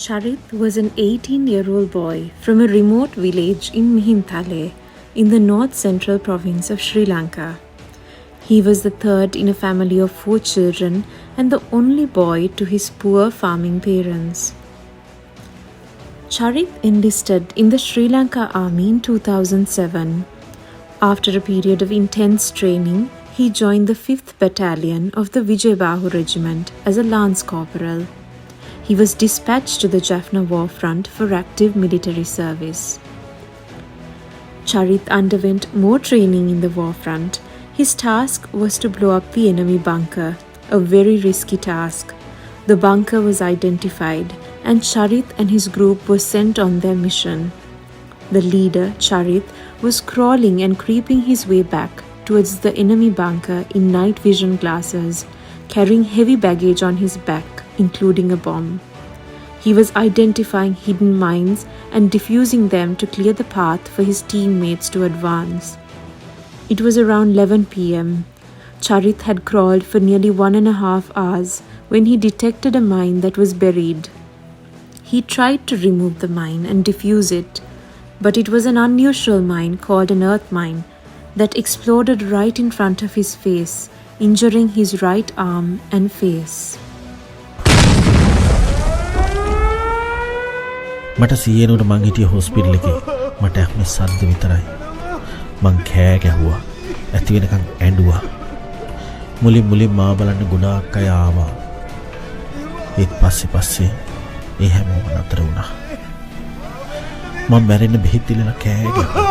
Charith was an 18-year-old boy from a remote village in Vijitha in the north-central province of Sri Lanka. He was the third in a family of 4 children and the only boy to his poor farming parents. Charith enlisted in the Sri Lanka Army in 2007. After a period of intense training, he joined the 5th Battalion of the Wijerama Regiment as a Lance Corporal. He was dispatched to the Jaffna war front for active military service. Charith underwent more training in the war front. His task was to blow up the enemy bunker, a very risky task. The bunker was identified and Charith and his group were sent on their mission. The leader, Charith, was crawling and creeping his way back towards the enemy bunker in night vision glasses, carrying heavy baggage on his back, including a bomb. He was identifying hidden mines and defusing them to clear the path for his teammates to advance. It was around 11 p.m. Charith had crawled for nearly 1.5 hours when he detected a mine that was buried. He tried to remove the mine and defuse it, but it was an unusual mine called an earth mine that exploded right in front of his face, injuring his right arm and face. මට සීයනට මං හිටිය hospital එකේ මට ඇහුනේ සද්ද විතරයි. මං කෑ ගැහුවා. ඇති වෙනකන් ඇඬුවා. මුලින් මාව බලන්න ගොඩාක් අය ආවා. ඒත් පස්සේ ඒ හැමෝම නතර වුණා. මං මැරෙන්න බෙහෙත් දීලා කෑ ගැහුවා.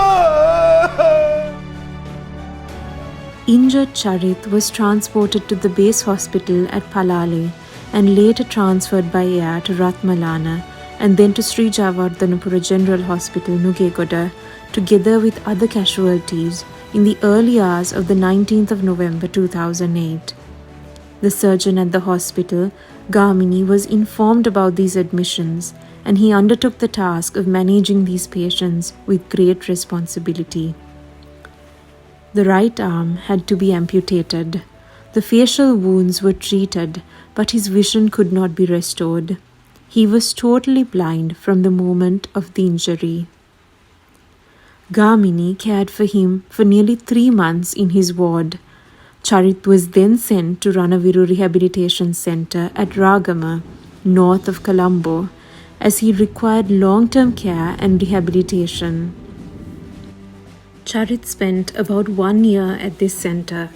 Injured Charith was transported to the base hospital at Palale and later transferred by air to Ratmalana and then to Sri Javardhanapura General Hospital, Nugegoda, together with other casualties in the early hours of the 19th of November 2008. The surgeon at the hospital, Gamini, was informed about these admissions and he undertook the task of managing these patients with great responsibility. The right arm had to be amputated. The facial wounds were treated, but his vision could not be restored. He was totally blind from the moment of the injury. Gamini cared for him for nearly 3 months in his ward. Charith was then sent to Ranaviru Rehabilitation Centre at Ragama, north of Colombo, as he required long-term care and rehabilitation. Charith spent about 1 year at this centre.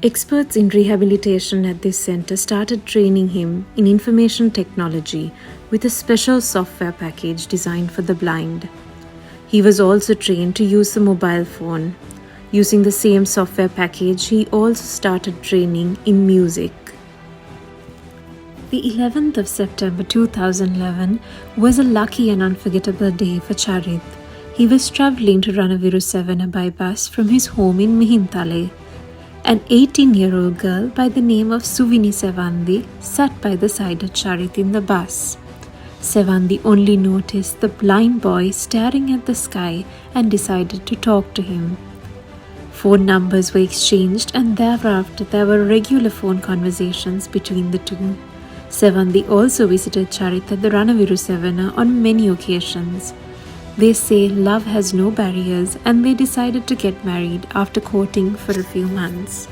Experts in rehabilitation at this centre started training him in information technology with a special software package designed for the blind. He was also trained to use the mobile phone. Using the same software package, he also started training in music. The 11th of September 2011 was a lucky and unforgettable day for Charith. He was travelling to Ranaviru 7 by bus from his home in Vijitha. An 18-year-old girl by the name of Suvini Sevandi sat by the side of Charith in the bus. Sevandi only noticed the blind boy staring at the sky and decided to talk to him. Phone numbers were exchanged and thereafter there were regular phone conversations between the two. Sevandi also visited Charith at the Ranaviru 7 on many occasions. They say love has no barriers and they decided to get married after courting for a few months.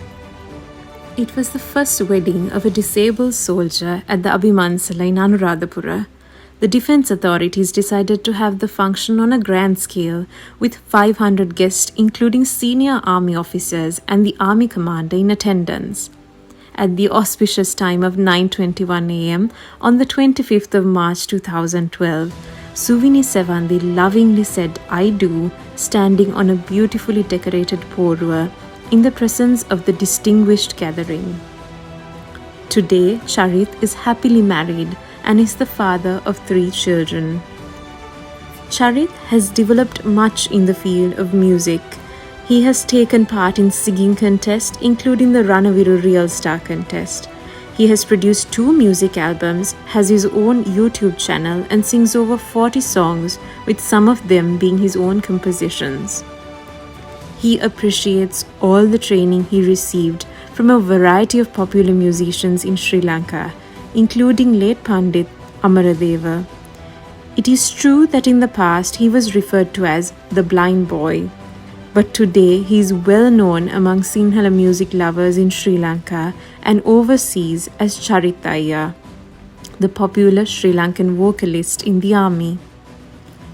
It was the first wedding of a disabled soldier at the Abhimansala in Anuradhapura. The defence authorities decided to have the function on a grand scale with 500 guests including senior army officers and the army commander in attendance. At the auspicious time of 9:21 a.m. on the 25th of March 2012, Suvini Sevandi lovingly said "I do" standing on a beautifully decorated porua in the presence of the distinguished gathering. Today, Charith is happily married and is the father of 3 children. Charith has developed much in the field of music. He has taken part in singing contests, including the Ranaviru Real Star contest. He has produced 2 music albums, has his own YouTube channel and sings over 40 songs, with some of them being his own compositions. He appreciates all the training he received from a variety of popular musicians in Sri Lanka, including late Pandit Amaradeva. It is true that in the past he was referred to as the blind boy, but today he is well known among Sinhala music lovers in Sri Lanka and overseas as Charith, the popular Sri Lankan vocalist in the army.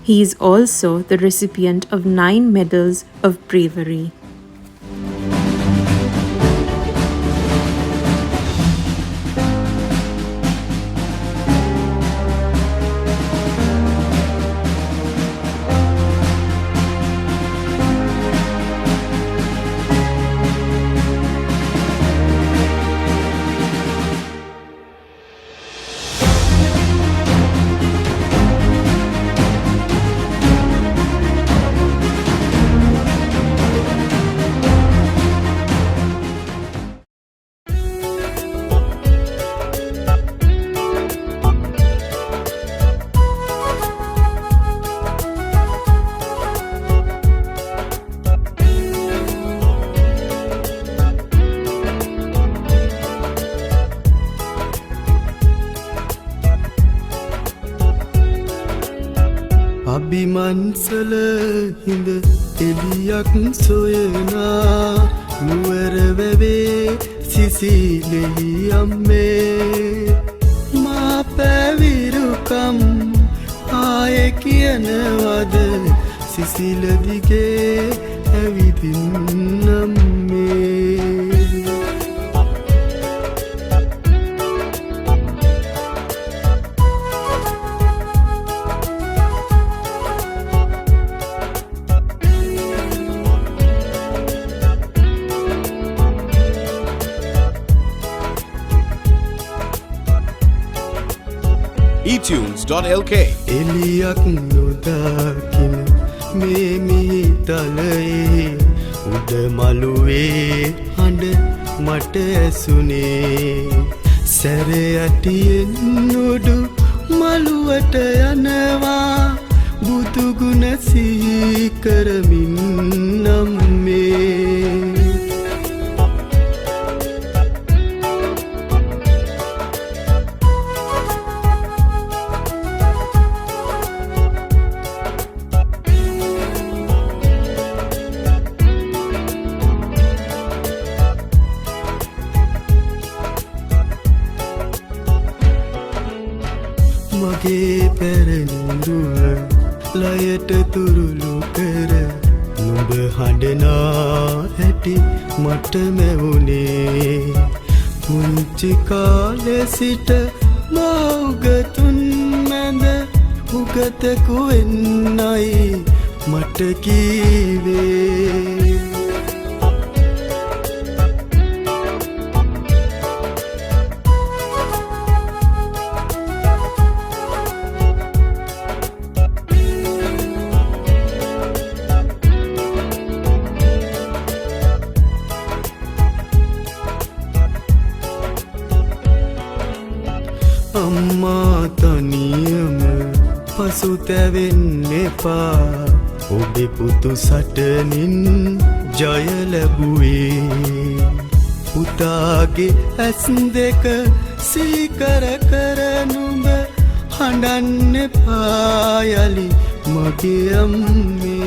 He is also the recipient of 9 medals of bravery. අභිමන්සල හිඳ එලියක් සොයනා නුවර වැවේ සිසිලෙහි අම්මේ මා පැවිරුකම් ආයේ කියනවද සිසිල දිගේ ඇවිදින්නම්මේ eTunes.lk එලියක් නොදකින මේ මිහිතලයේ උඩ මළුවේ හඬ මට ඇසුනේ සැර යටියෙන් උඩු මළුවට යනවා බුදු ගුණ සිහි කරමින් නම්මේ මගේ පැරණිදුව ලයට තුරුළු කර නුඹ හඬනා හැටි මට මැවුනේ පුංචි කාලෙ සිට මවුගතුන් මැද උගතෙකු වෙන්නයි මට කීවේ අම්මා තනියම පසුතැවෙන්න එපා ඔබේ පුතු සටනින් ජය ලැබුවේ පුතාගේ ඇස් දෙක සීකර කර නුඹ හඬන්න එපා යලි මගේ අම්මේ